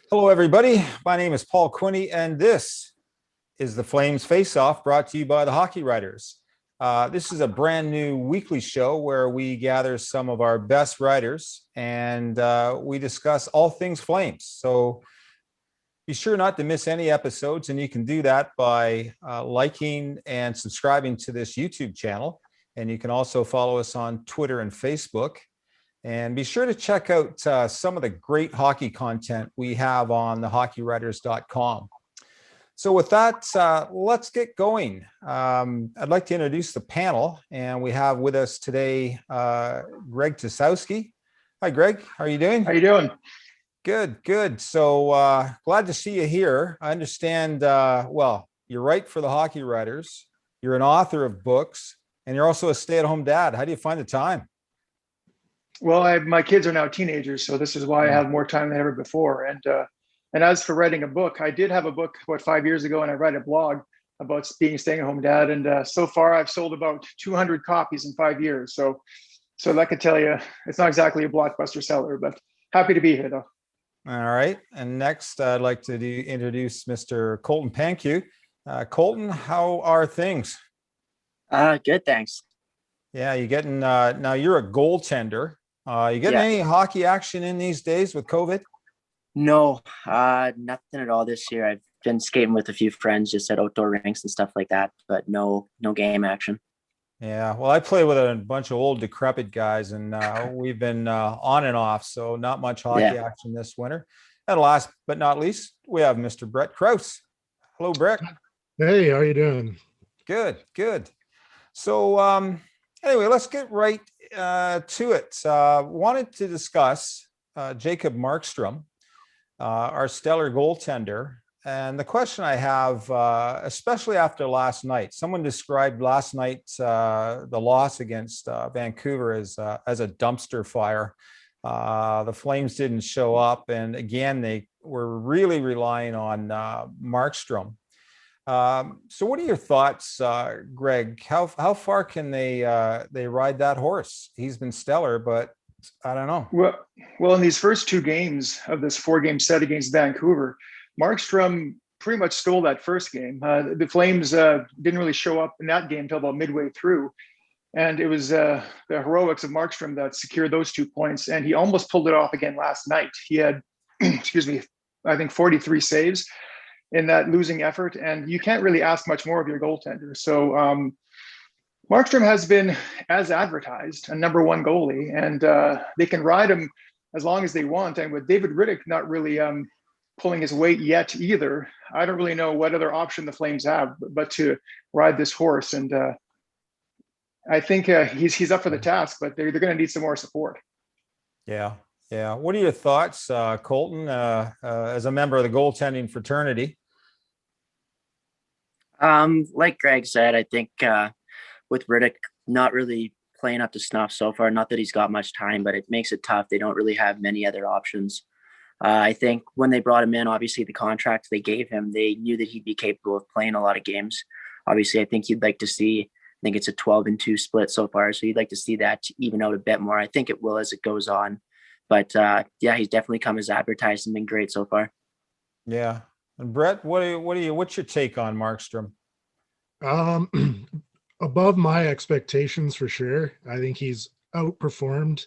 Hello, everybody. My name is Paul Quinney, and this is the Flames Faceoff, brought to you by the Hockey Writers. This is a brand new weekly show where we gather some of our best writers and we discuss all things Flames. So be sure not to miss any episodes, and you can do that by liking and subscribing to this YouTube channel. And you can also follow us on Twitter and Facebook. And be sure to check out some of the great hockey content we have on thehockeywriters.com. So with that, let's get going. I'd like to introduce the panel, and we have with us today Greg Tysowski. Hi, Greg. How are you doing? How you doing? Good, good. So glad to see you here. I understand, well, you write for the Hockey Writers, you're an author of books, and you're also a stay-at-home dad. How do you find the time? Well, my kids are now teenagers, so this is why I have more time than ever before. And as for writing a book, I did have a book about 5 years ago, and I write a blog about being a stay-at-home dad. And so far, I've sold about 200 copies in 5 years. So that could tell you it's not exactly a blockbuster seller, but happy to be here, though. All right. And next, I'd like to introduce Mr. Colton Pankiw. Colton, how are things? Good, thanks. Yeah, you getting now you're a goaltender. You getting any hockey action in these days with COVID? No, nothing at all this year. I've been skating with a few friends just at outdoor rinks and stuff like that, but no game action. Yeah, well, I play with a bunch of old decrepit guys, and we've been on and off, so not much hockey action this winter. And last but not least, we have Mr. Brett Krauss. Hello, Brett. Hey, how are you doing? Good, good. So anyway, let's get right to it. Wanted to discuss Jacob Markstrom, our stellar goaltender. And the question I have, especially after last night, someone described last night's the loss against Vancouver as a dumpster fire. The Flames didn't show up, and again, they were really relying on Markstrom. So what are your thoughts, Greg? How far can they ride that horse? He's been stellar, but I don't know. Well, in these first two games of this 4-game set against Vancouver, Markstrom pretty much stole that first game. The Flames didn't really show up in that game until about midway through. And it was the heroics of Markstrom that secured those 2 points. And he almost pulled it off again last night. He had, excuse me, I think 43 saves in that losing effort. And you can't really ask much more of your goaltender. So Markstrom has been, as advertised, a number one goalie. And they can ride him as long as they want. And with David Rittich not really pulling his weight yet either, I don't really know what other option the Flames have but to ride this horse. And I think he's up for the task, but they're going to need some more support. Yeah. What are your thoughts, Colton, as a member of the goaltending fraternity? Like Greg said, I think with Rittich not really playing up to snuff so far, not that he's got much time, but it makes it tough. They don't really have many other options. I think when they brought him in, obviously the contract they gave him, they knew that he'd be capable of playing a lot of games. Obviously, I think you'd like to see, I think it's a 12-2 split so far. So you'd like to see that to even out a bit more. I think it will as it goes on. But he's definitely come as advertised and been great so far. Yeah. And Brett, what's your take on Markstrom? Above my expectations for sure. I think he's outperformed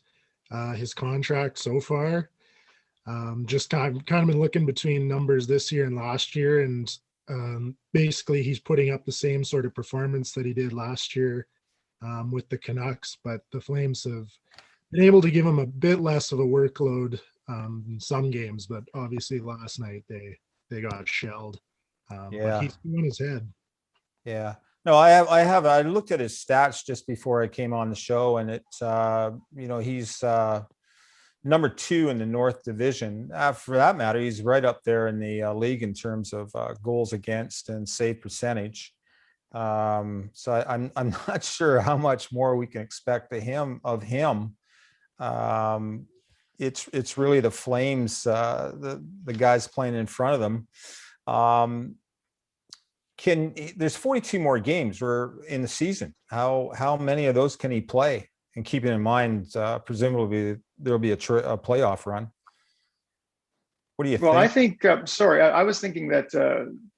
his contract so far. Just kind of been looking between numbers this year and last year, and basically he's putting up the same sort of performance that he did last year with the Canucks, but the Flames have been able to give him a bit less of a workload in some games, but obviously last night they got shelled. But he's on his head. Yeah. No, I looked at his stats just before I came on the show, and it's he's number 2 in the North Division. For that matter, he's right up there in the league in terms of goals against and save percentage. So I'm not sure how much more we can expect of him. It's really the Flames, the guys playing in front of them. There's 42 more games in the season. How many of those can he play? And keeping in mind, presumably there'll be a playoff run. What do you Well, I think? think, sorry, I was thinking that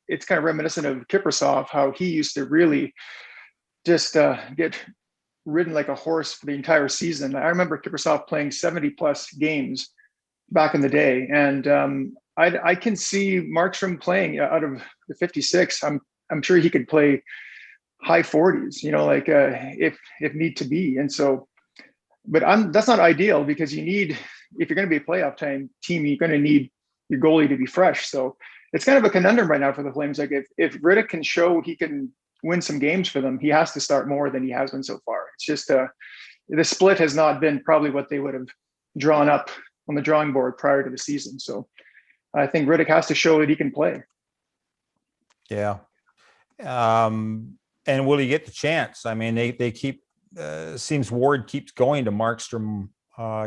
it's kind of reminiscent of Kiprusoff, how he used to really just get ridden like a horse for the entire season. I remember Kiprusoff playing 70 plus games back in the day. And I can see Markstrom playing out of the 56. I'm sure he could play high 40s, like if need to be. And so, but that's not ideal, because if you're going to be a playoff team, you're going to need your goalie to be fresh. So it's kind of a conundrum right now for the Flames. Like if Rittich can show he can win some games for them, he has to start more than he has been so far. It's just the split has not been probably what they would have drawn up on the drawing board prior to the season. So I think Rittich has to show that he can play. Yeah. And will he get the chance? I mean, they keep, seems Ward keeps going to Markstrom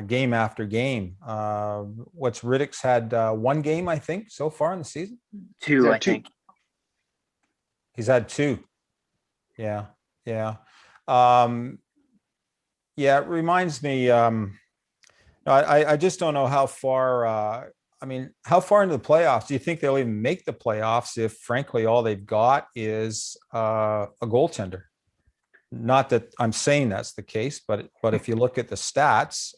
game after game. What's Rittich's had one game, I think, so far in the season? Two, I think. He's had two. Yeah. Yeah. Yeah, it reminds me, I just don't know how far, how far into the playoffs do you think they'll even make the playoffs if, frankly, all they've got is a goaltender? Not that I'm saying that's the case, but if you look at the stats,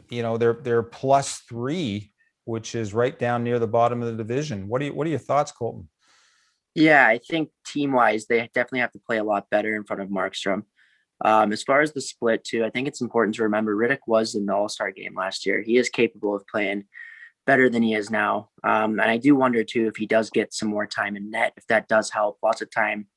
they're +3, which is right down near the bottom of the division. What are your thoughts, Colton? Yeah, I think team-wise, they definitely have to play a lot better in front of Markstrom. As far as the split too, I think it's important to remember Rittich was in the All-Star game last year. He is capable of playing better than he is now. And I do wonder too, if he does get some more time in net, if that does help. Lots of time.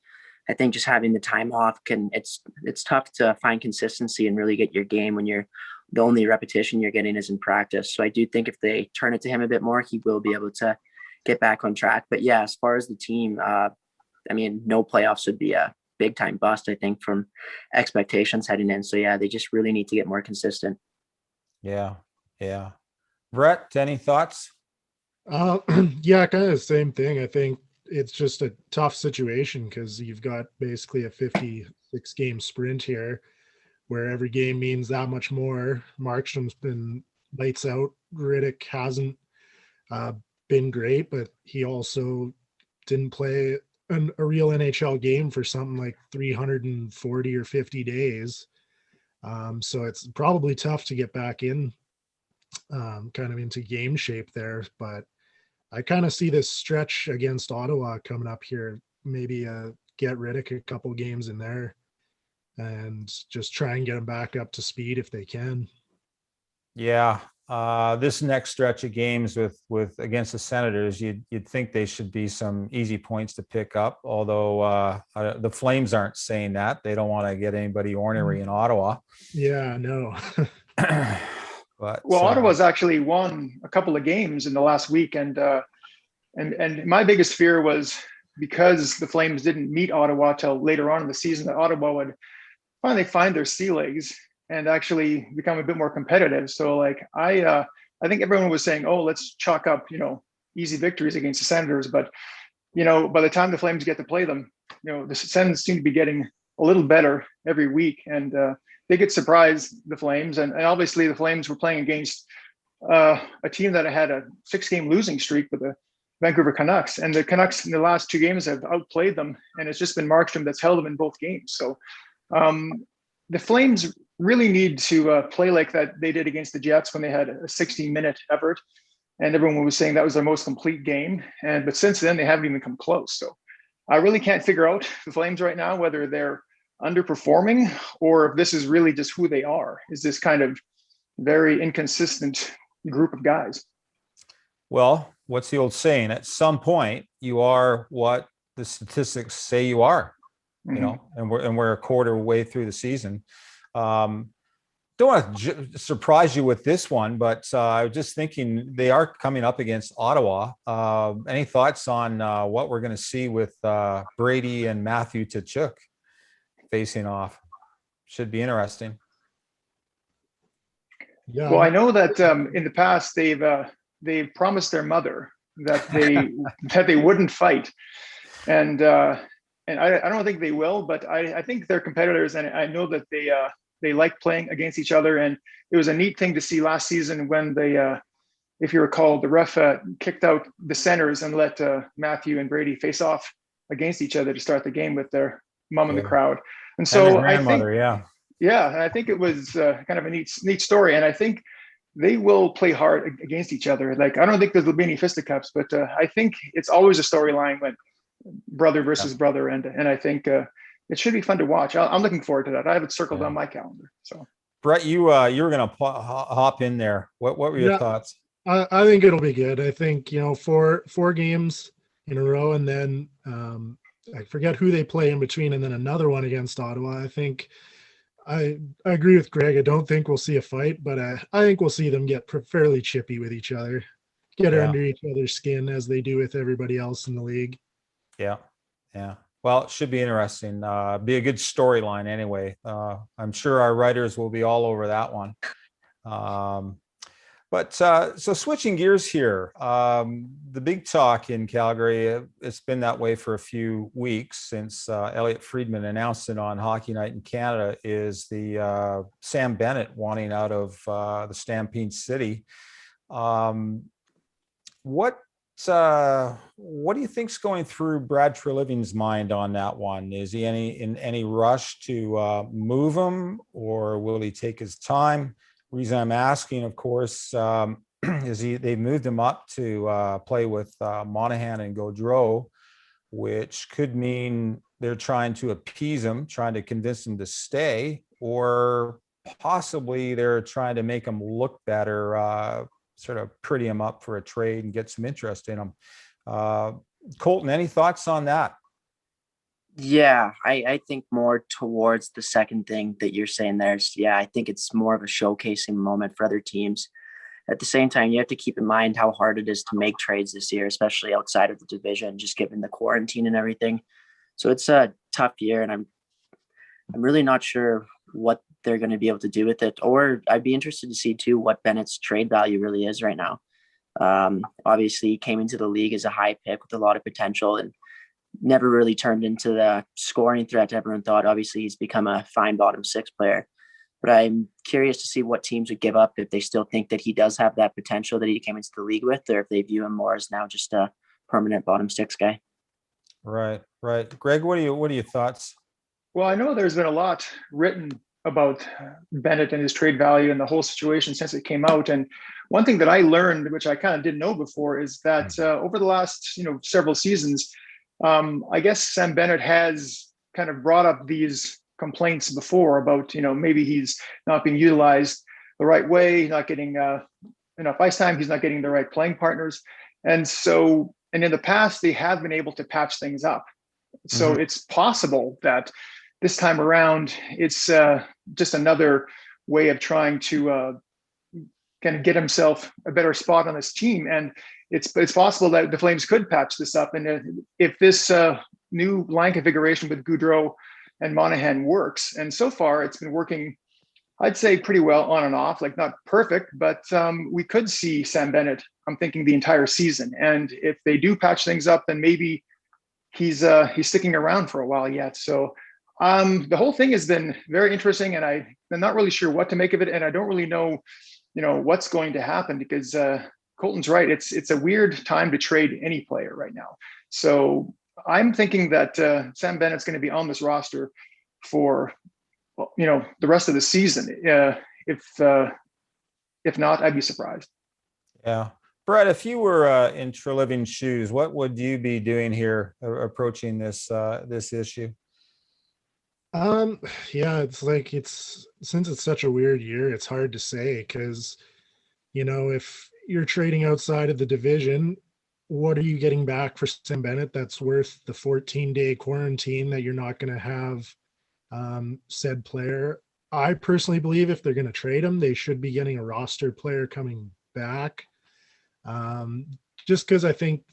I think just having the time off it's tough to find consistency and really get your game when the only repetition you're getting is in practice. So I do think if they turn it to him a bit more, he will be able to get back on track. But yeah, as far as the team, no playoffs would be a big time bust, I think, from expectations heading in. So yeah, they just really need to get more consistent. Yeah. Yeah. Brett, any thoughts? Yeah, kind of the same thing. I think it's just a tough situation because you've got basically a 56 game sprint here where every game means that much more. Markstrom's been lights out. Rittich hasn't been great, but he also didn't play a real NHL game for something like 340 or 50 days. So it's probably tough to get back in kind of into game shape there, but I kind of see this stretch against Ottawa coming up here. Maybe get Rittich a couple games in there and just try and get them back up to speed if they can. Yeah. This next stretch of games with against the Senators, you'd think they should be some easy points to pick up. Although the Flames aren't saying that. They don't want to get anybody ornery in Ottawa. Yeah, no. But Ottawa's actually won a couple of games in the last week, and my biggest fear was because the Flames didn't meet Ottawa till later on in the season, that Ottawa would finally find their sea legs and actually become a bit more competitive. So I think everyone was saying, oh, let's chalk up, easy victories against the Senators. But, by the time the Flames get to play them, the Sens seem to be getting a little better every week. And they could surprise the Flames. And obviously the Flames were playing against a team that had a 6-game losing streak with the Vancouver Canucks. And the Canucks in the last 2 games have outplayed them. And it's just been Markstrom that's held them in both games. So the Flames really need to play like that they did against the Jets when they had a 60-minute effort, and everyone was saying that was their most complete game. But since then, they haven't even come close. So I really can't figure out the Flames right now, whether they're underperforming or if this is really just who they are. Is this kind of very inconsistent group of guys? Well, what's the old saying? At some point, you are what the statistics say you are. And we're a quarter way through the season. Don't want to surprise you with this one, but I was just thinking they are coming up against Ottawa. Any thoughts on what we're going to see with Brady and Matthew Tkachuk facing off? Should be interesting. Yeah. Well, I know that in the past they've promised their mother that they wouldn't fight, and I don't think they will, but I think they're competitors, and I know that they like playing against each other. And it was a neat thing to see last season when they if you recall, the ref kicked out the centers and let Matthew and Brady face off against each other to start the game with their mom in the crowd. And And their so I think, grandmother, yeah, and I think it was kind of a neat story. And I think they will play hard against each other. Like, I don't think there'll be any fisticuffs, but I think it's always a storyline when brother versus brother. And I think it should be fun to watch. I'm looking forward to that. I have it circled on my calendar. So Brett, you were going to hop in there. What were your thoughts? I think it'll be good. I think, four games in a row, and then I forget who they play in between, and then another one against Ottawa. I think I agree with Greg. I don't think we'll see a fight, but I think we'll see them get fairly chippy with each other, get under each other's skin as they do with everybody else in the league. Yeah. Well, it should be interesting. Be a good storyline anyway. I'm sure our writers will be all over that one. But so switching gears here, the big talk in Calgary, it's been that way for a few weeks since Elliot Friedman announced it on Hockey Night in Canada, is the Sam Bennett wanting out of the Stampede City. What do you think's going through Brad Treliving's mind on that one? Is he in any rush to move him, or will he take his time? Reason I'm asking, of course, is they moved him up to play with Monahan and Gaudreau, which could mean they're trying to appease him, trying to convince him to stay, or possibly they're trying to make him look better, sort of pretty him up for a trade and get some interest in him. Colton, any thoughts on that? Yeah, I think more towards the second thing that you're saying there. I think it's more of a showcasing moment for other teams. At the same time, you have to keep in mind how hard it is to make trades this year, especially outside of the division, just given the quarantine and everything. So it's a tough year, and I'm really not sure what they're going to be able to do with it. Or I'd be interested to see too what Bennett's trade value really is right now. Obviously, he came into the league as a high pick with a lot of potential and never really turned into the scoring threat everyone thought. Obviously, he's become a fine bottom six player. But I'm curious to see what teams would give up if they still think that he does have that potential that he came into the league with, or if they view him more as now just a permanent bottom six guy. Right. Greg, what are your thoughts? Well, I know there's been a lot written about Bennett and his trade value and the whole situation since it came out. And one thing that I learned, which I kind of didn't know before, is that over the last several seasons, I guess Sam Bennett has kind of brought up these complaints before about, maybe he's not being utilized the right way, not getting enough ice time, he's not getting the right playing partners. And in the past, they have been able to patch things up. So it's possible that this time around, it's just another way of trying to kind of get himself a better spot on this team. And it's possible that the Flames could patch this up. And if this new line configuration with Gaudreau and Monahan works, and so far it's been working, I'd say pretty well on and off, like not perfect, but we could see Sam Bennett, I'm thinking, the entire season. And if they do patch things up, then maybe he's sticking around for a while yet. So the whole thing has been very interesting, and I'm not really sure what to make of it. And I don't really know, what's going to happen, because Colton's right. It's a weird time to trade any player right now. So I'm thinking that Sam Bennett's going to be on this roster for, the rest of the season. If not, I'd be surprised. Yeah. Brett, if you were in Treliving's shoes, what would you be doing here approaching this issue? Since it's such a weird year, it's hard to say, because, if you're trading outside of the division, what are you getting back for Sam Bennett that's worth the 14-day quarantine that you're not going to have said player? I personally believe if they're going to trade him, they should be getting a roster player coming back. Just because I think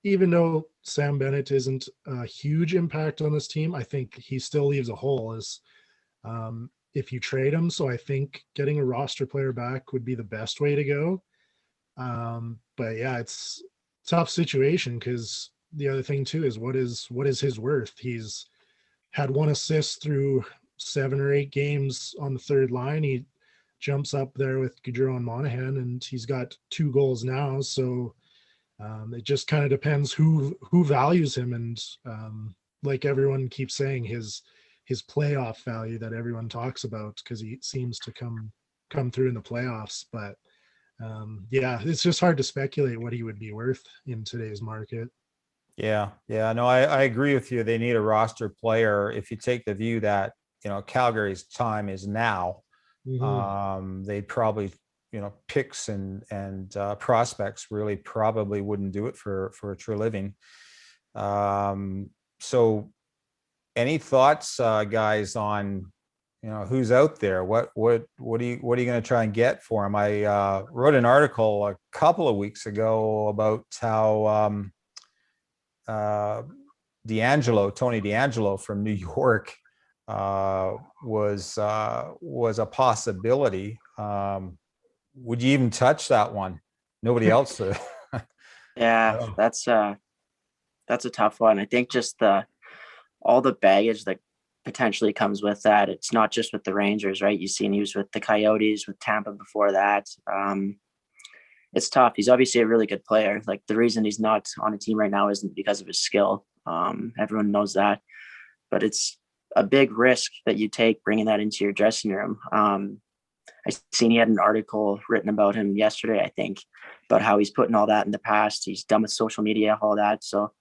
even though Sam Bennett isn't a huge impact on this team, I think he still leaves a hole if you trade him. So I think getting a roster player back would be the best way to go. But yeah, it's a tough situation, because the other thing too is what is his worth? He's had 1 assist through 7 or 8 games on the third line. He jumps up there with Gaudreau and Monahan, and he's got 2 goals now. So it just kind of depends who values him, and like everyone keeps saying, his playoff value that everyone talks about, because he seems to come through in the playoffs. But yeah, it's just hard to speculate what he would be worth in today's market. Yeah. No, I agree with you. They need a roster player. If you take the view that, Calgary's time is now, they'd probably, picks and prospects really probably wouldn't do it for a true living. So any thoughts, guys, on, who's out there? What are you going to try and get for him? I wrote an article a couple of weeks ago about how Tony DeAngelo from New York was a possibility. Would you even touch that one? Nobody else. Yeah, that's a tough one. I think just all the baggage that potentially comes with that. It's not just with the Rangers, right? You've seen he was with the Coyotes, with Tampa before that. It's tough. He's obviously a really good player. Like, the reason he's not on a team right now isn't because of his skill. Everyone knows that, but it's a big risk that you take bringing that into your dressing room. I seen he had an article written about him yesterday, I think, about how he's putting all that in the past. He's done with social media, all that. So,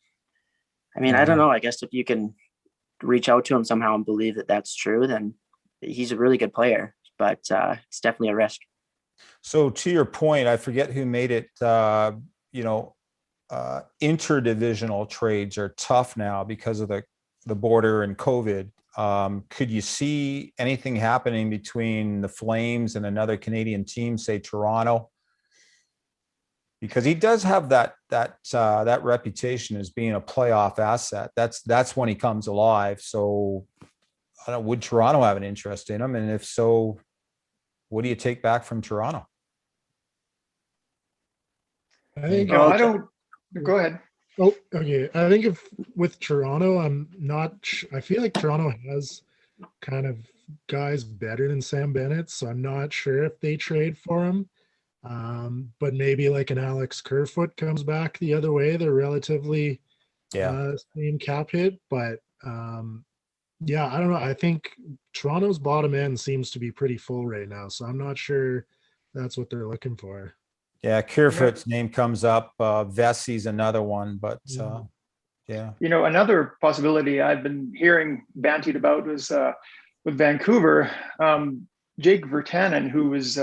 I mean, I don't know. I guess if you can reach out to him somehow and believe that that's true, then he's a really good player, but it's definitely a risk. So to your point, I forget who made it, interdivisional trades are tough now because of the border and COVID. Could you see anything happening between the Flames and another Canadian team, say Toronto? Because he does have that reputation as being a playoff asset. That's when he comes alive. So I don't know, would Toronto have an interest in him? And if so, what do you take back from Toronto? I think I don't. Go ahead. Oh, okay. I think if with Toronto, I feel like Toronto has kind of guys better than Sam Bennett, so I'm not sure if they trade for him. But maybe like an Alex Kerfoot comes back the other way. They're relatively same cap hit, but yeah, I don't know. I think Toronto's bottom end seems to be pretty full right now, so I'm not sure that's what they're looking for. Yeah, Kerfoot's name comes up. Vessi's another one, but yeah. Another possibility I've been hearing bantied about was with Vancouver, Jake Virtanen, who has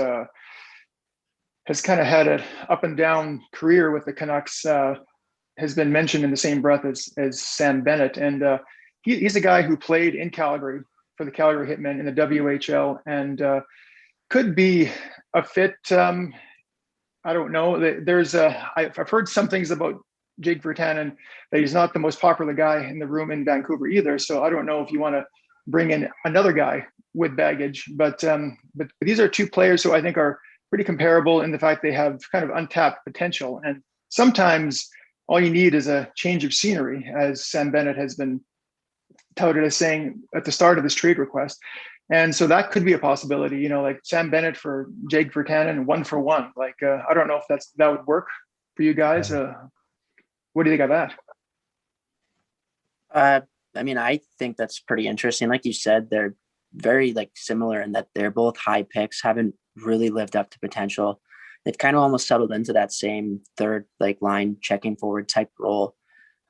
kind of had an up and down career with the Canucks, has been mentioned in the same breath as Sam Bennett, and he's a guy who played in Calgary for the Calgary Hitmen in the WHL, and could be a fit. I don't know. I've heard some things about Jake Virtanen, that he's not the most popular guy in the room in Vancouver either. So I don't know if you want to bring in another guy with baggage, but these are two players who I think are pretty comparable in the fact they have kind of untapped potential. And sometimes all you need is a change of scenery, as Sam Bennett has been touted as saying at the start of this trade request. And so that could be a possibility, like Sam Bennett for Jake Virtanen, 1-for-1. Like, I don't know if that would work for you guys. What do you think of that? I mean, I think that's pretty interesting. Like you said, they're very similar in that they're both high picks, haven't really lived up to potential. They've kind of almost settled into that same third line checking forward type role.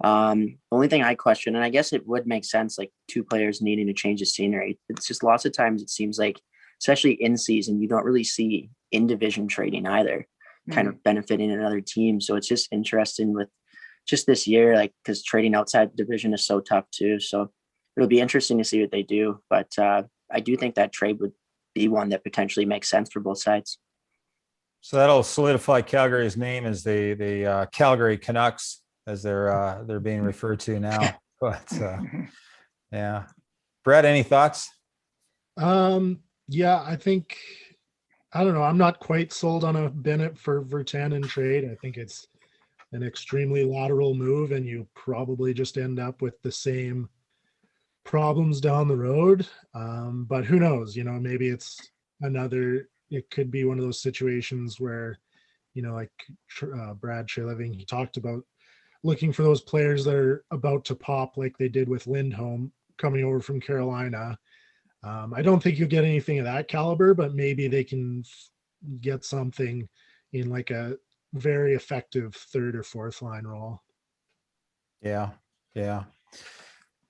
Only thing I question, and I guess it would make sense, like two players needing to change the scenery. It's just lots of times it seems like, especially in season, you don't really see in division trading either, kind of benefiting another team. So it's just interesting with just this year, because trading outside the division is so tough too. So it'll be interesting to see what they do. But I do think that trade would be one that potentially makes sense for both sides. So that'll solidify Calgary's name as the Calgary Canucks, as they're being referred to now. But yeah, Brett, any thoughts? Yeah, I think, I don't know. I'm not quite sold on a Bennett for Virtanen trade. I think it's an extremely lateral move, and you probably just end up with the same problems down the road. But who knows? Maybe it's another it could be one of those situations where, like Brad Treliving, he talked about looking for those players that are about to pop like they did with Lindholm coming over from Carolina. I don't think you'll get anything of that caliber, but maybe they can get something in like a very effective third or fourth line role. Yeah. Yeah.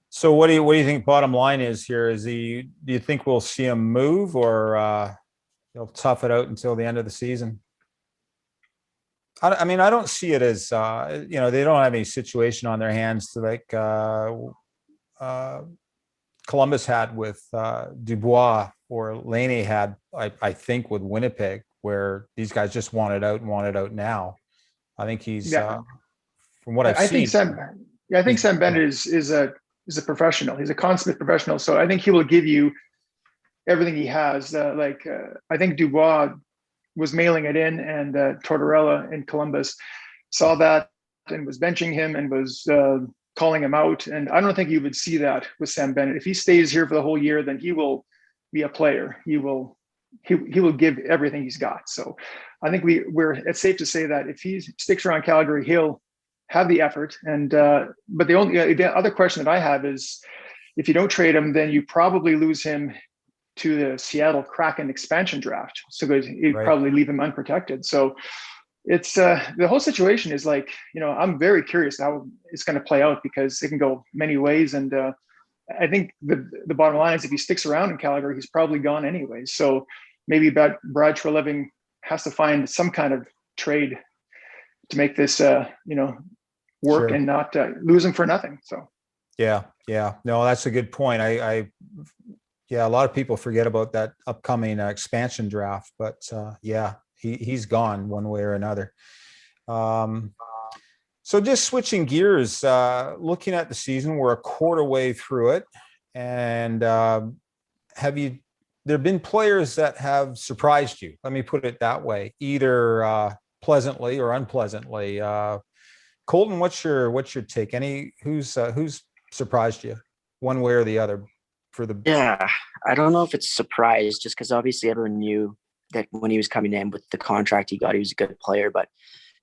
So what do you think bottom line is here? Do you think we'll see him move, or he'll tough it out until the end of the season? I mean, I don't see it as, they don't have any situation on their hands to like Columbus had with Dubois, or Laney had, I think, with Winnipeg, where these guys just want it out and want it out now. I think he's, from what I've seen. I think Sam Bennett is a professional. He's a consummate professional. So I think he will give you everything he has. I think Dubois was mailing it in, and Tortorella in Columbus saw that and was benching him and was calling him out. And I don't think you would see that with Sam Bennett. If he stays here for the whole year, then he will be a player. He will give everything he's got. So I think it's safe to say that if he sticks around Calgary, he'll have the effort. And but the other question that I have is, if you don't trade him, then you probably lose him to the Seattle Kraken expansion draft. So you'd probably leave him unprotected. So it's the whole situation is like, I'm very curious how it's going to play out, because it can go many ways. And I think the bottom line is, if he sticks around in Calgary, he's probably gone anyway. So maybe Brad Treliving has to find some kind of trade to make this, work, and not lose him for nothing. So. Yeah. No, that's a good point. A lot of people forget about that upcoming expansion draft, but he's gone one way or another. So just switching gears, looking at the season, we're a quarter way through it, and there been players that have surprised you? Let me put it that way, either pleasantly or unpleasantly. Colton, what's your take? Who's surprised you one way or the other? I don't know if it's a surprise, just because obviously everyone knew that when he was coming in with the contract he got, he was a good player. But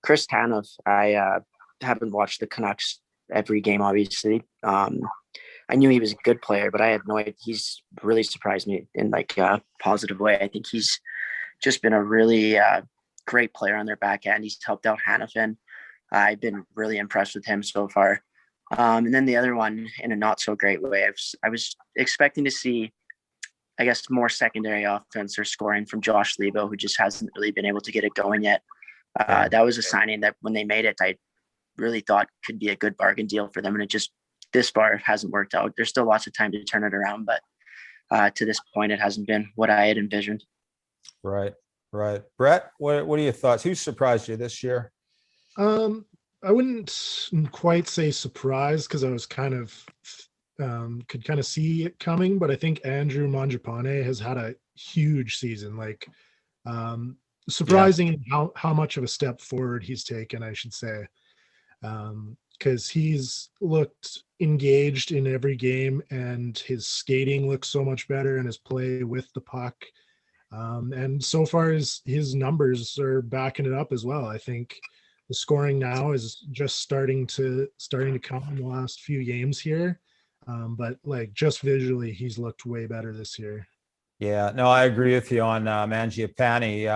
Chris Tanev, I haven't watched the Canucks every game, obviously. I knew he was a good player, but I had no idea. He's really surprised me in like a positive way. I think he's just been a really great player on their back end. He's helped out Hanifin. I've been really impressed with him so far. And then the other one, in a not so great way, I was expecting to see, I guess, more secondary offense or scoring from Josh Lebo, who just hasn't really been able to get it going yet. That was a signing that when they made it, I really thought could be a good bargain deal for them. And it just, this far, hasn't worked out. There's still lots of time to turn it around, but to this point, it hasn't been what I had envisioned. Right. Brett, what are your thoughts? Who surprised you this year? I wouldn't quite say surprised, because I was kind of could kind of see it coming, but I think Andrew Mangiapane has had a huge season. Like surprising how much of a step forward he's taken, I should say, because he's looked engaged in every game, and his skating looks so much better, and his play with the puck. And so far his numbers are backing it up as well. I think the scoring now is just starting to come in the last few games here. But like just visually, he's looked way better this year. Yeah, no, I agree with you on Mangiapane.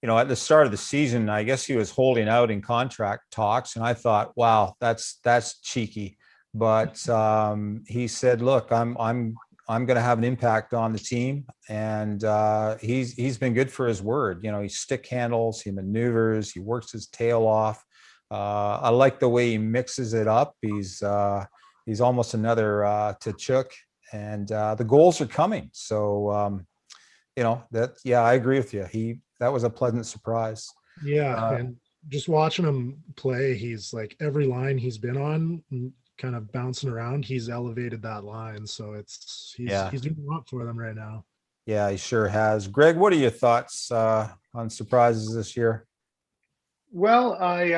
At the start of the season, I guess he was holding out in contract talks, and I thought, wow, that's cheeky. But he said, look, I'm going to have an impact on the team, and he's been good for his word. He stick handles, he maneuvers, he works his tail off. I like the way he mixes it up. He's almost another Tkachuk, and the goals are coming. So I agree with you. That was a pleasant surprise. Yeah, and just watching him play, he's like every line he's been on, kind of bouncing around, he's elevated that line. So he's doing a lot for them right now. Yeah, he sure has. Greg, what are your thoughts on surprises this year? Well, I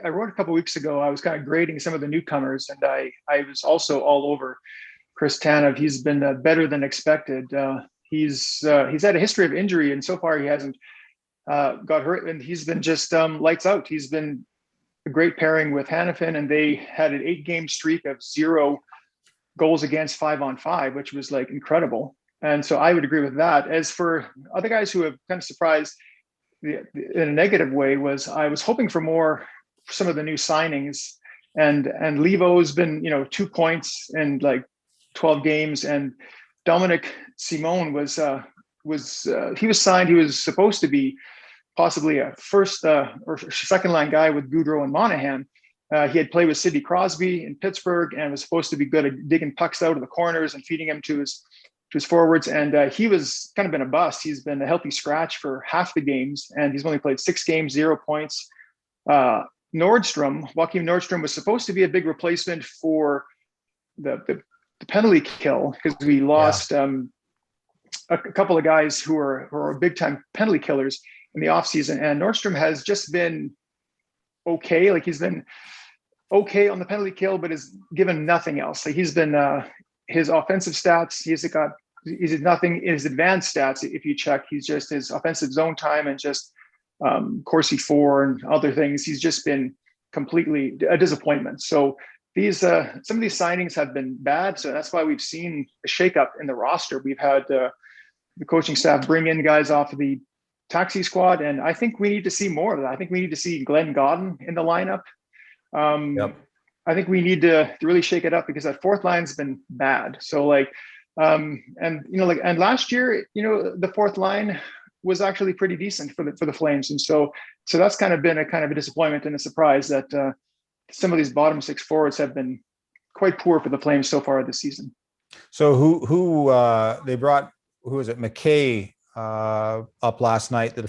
wrote a couple of weeks ago, I was kind of grading some of the newcomers, and I was also all over Chris Tanev. He's been better than expected. He's had a history of injury, and so far he hasn't got hurt, and he's been just lights out. He's been a great pairing with Hannafin, and they had an 8-game streak of 0 goals against 5-on-5, which was like incredible. And so I would agree with that. As for other guys who have kind of surprised in a negative way, I was hoping for more for some of the new signings, and Levo's been 2 points in like 12 games, and Dominic Simone was signed. He was supposed to be possibly a first or second line guy with Goudreau and Monahan. He had played with Sidney Crosby in Pittsburgh and was supposed to be good at digging pucks out of the corners and feeding him to his forwards. And he was kind of been a bust. He's been a healthy scratch for half the games, and he's only played 6 games, 0 points. Joakim Nordstrom was supposed to be a big replacement for the penalty kill, because we lost a couple of guys who are big time penalty killers in the offseason. And Nordstrom has just been okay. Like, he's been okay on the penalty kill, but has given nothing else. Like, he's been his offensive stats, he's nothing in his advanced stats. If you check, he's just his offensive zone time and just Corsi 4 and other things. He's just been completely a disappointment. So these some of these signings have been bad. So that's why we've seen a shakeup in the roster. We've had the coaching staff bring in guys off of the taxi squad, and I think we need to see more of that. I think we need to see Glenn Godden in the lineup. I think we need to really shake it up, because that fourth line's been bad. So like, and last year, the fourth line was actually pretty decent for the Flames, and so that's kind of been a disappointment and a surprise that some of these bottom 6 forwards have been quite poor for the Flames so far this season. So who they brought? Who was it? McKay up last night. The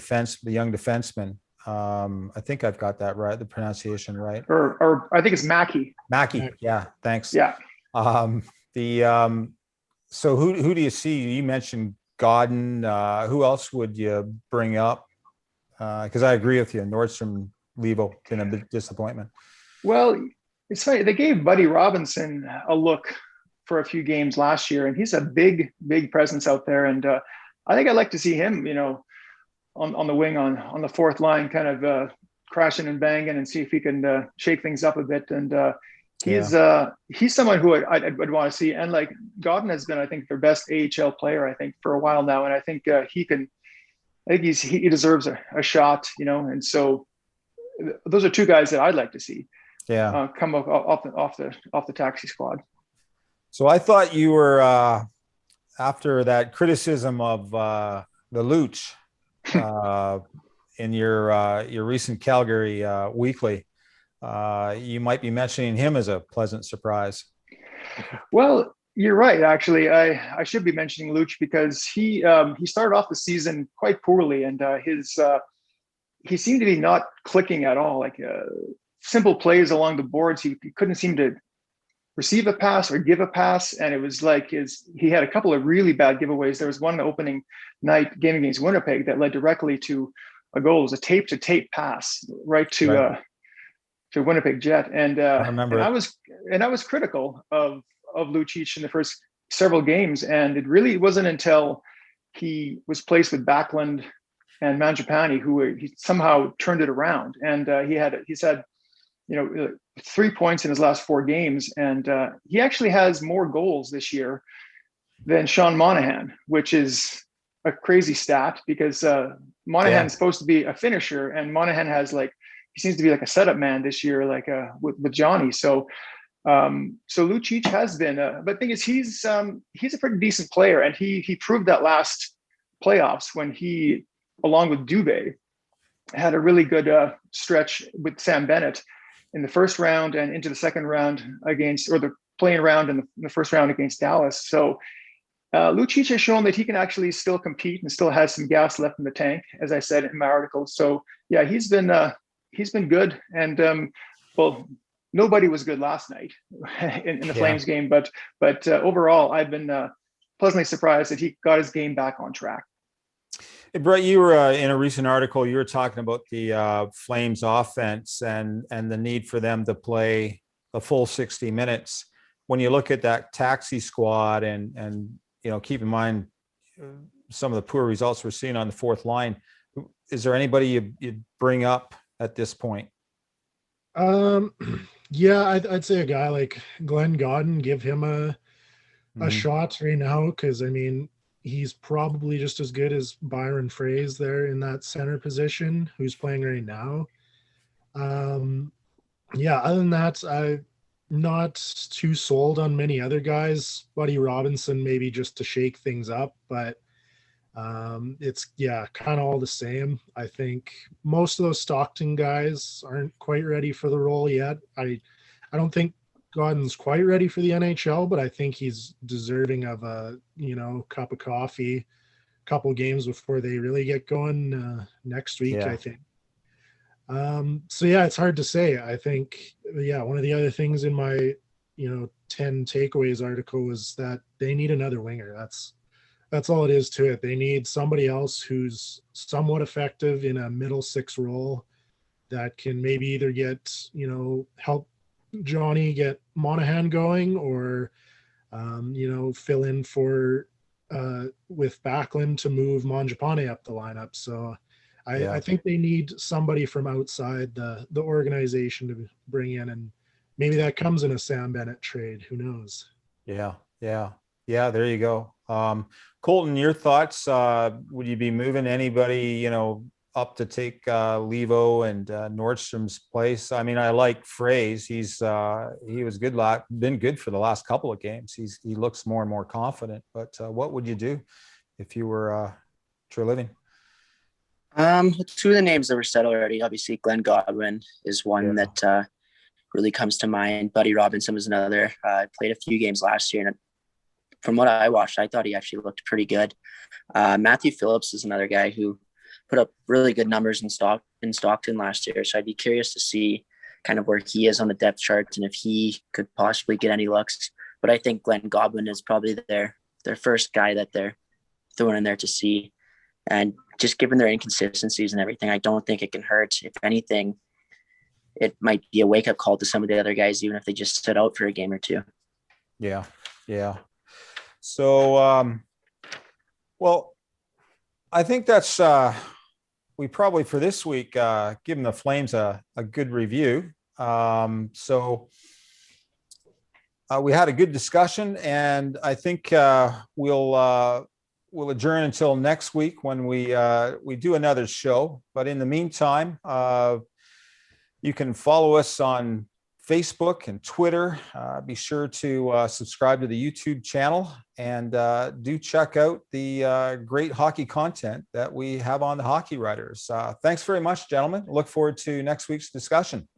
young defenseman. I think I've got that right, the pronunciation right. Or I think it's Mackey. Mackey. Yeah. Thanks. Yeah. So who do you see? You mentioned Godden. Who else would you bring up? Because I agree with you. Nordstrom, Levo, been a big disappointment. Well, it's funny. They gave Buddy Robinson a look for a few games last year, and he's a big presence out there. And I think I'd like to see him, on the wing on the fourth line, kind of crashing and banging, and see if he can shake things up a bit. And he's someone who I'd want to see. And like, Godden has been, I think, their best AHL player, I think, for a while now. And I think he deserves a shot, And so those are 2 guys that I'd like to see. Come off the taxi squad. So I thought you were after that criticism of the Luch in your recent Calgary weekly, you might be mentioning him as a pleasant surprise. Well, you're right. Actually, I should be mentioning Luch, because he started off the season quite poorly, and he seemed to be not clicking at all. Like simple plays along the boards, he couldn't seem to receive a pass or give a pass, and it was like he had a couple of really bad giveaways. There was one opening night game against Winnipeg that led directly to a goal. It was a tape-to-tape pass right to Winnipeg Jet, and I remember. And I was critical of Lucic in the first several games, and it really wasn't until he was placed with Backlund and Mangiapane who he somehow turned it around, and he's had 3 points in his last 4 games, and he actually has more goals this year than Sean Monahan, which is a crazy stat, because Monahan's supposed to be a finisher, and Monahan he seems to be like a setup man this year, like with Johnny. So Lucic has been, but the thing is, he's a pretty decent player, and he proved that last playoffs when he, along with Dubé, had a really good stretch with Sam Bennett in the first round and into the second round the playing round in the first round against Dallas. So Lucic has shown that he can actually still compete and still has some gas left in the tank, as I said in my article. So yeah, he's been good. And nobody was good last night in the Flames game, but overall, I've been pleasantly surprised that he got his game back on track. Hey, Brett, you were in a recent article, you were talking about the Flames offense and the need for them to play a full 60 minutes. When you look at that taxi squad and keep in mind, some of the poor results we're seeing on the fourth line. Is there anybody you'd bring up at this point? Yeah, I'd say a guy like Glenn Godden, give him a shot right now, because I mean he's probably just as good as Byron Frais there in that center position, who's playing right now. Yeah, other than that, I'm not too sold on many other guys. Buddy Robinson, maybe just to shake things up, but it's kind of all the same. I think most of those Stockton guys aren't quite ready for the role yet. I don't think Godden's quite ready for the NHL, but I think he's deserving of a cup of coffee, couple games before they really get going next week. I think. So yeah, it's hard to say. I think one of the other things in my 10 takeaways article was that they need another winger. That's all it is to it. They need somebody else who's somewhat effective in a middle six role that can maybe either get, help Johnny get Monahan going, or, fill in for with Backlund to move Mangiapane up the lineup. So I think they need somebody from outside the organization to bring in, and maybe that comes in a Sam Bennett trade. Who knows? Yeah. There you go. Colton, your thoughts? Would you be moving anybody, up to take Levo and Nordstrom's place? I mean, I like Frais. He was good. Been good for the last couple of games. He looks more and more confident. But what would you do if you were Treliving? Two of the names that were said already. Obviously, Glenn Godwin is one that really comes to mind. Buddy Robinson was another. Played a few games last year, and from what I watched, I thought he actually looked pretty good. Matthew Phillips is another guy who put up really good numbers in Stockton last year. So I'd be curious to see kind of where he is on the depth chart and if he could possibly get any looks. But I think Glenn Godwin is probably their first guy that they're throwing in there to see. And just given their inconsistencies and everything, I don't think it can hurt. If anything, it might be a wake-up call to some of the other guys, even if they just sit out for a game or two. Yeah. So, well, I think that's we probably for this week given the Flames a good review. So we had a good discussion, and I think we'll adjourn until next week when we do another show. But in the meantime, you can follow us on Facebook and Twitter. Be sure to subscribe to the YouTube channel, and do check out the great hockey content that we have on the Hockey Writers. Thanks very much, gentlemen. Look forward to next week's discussion.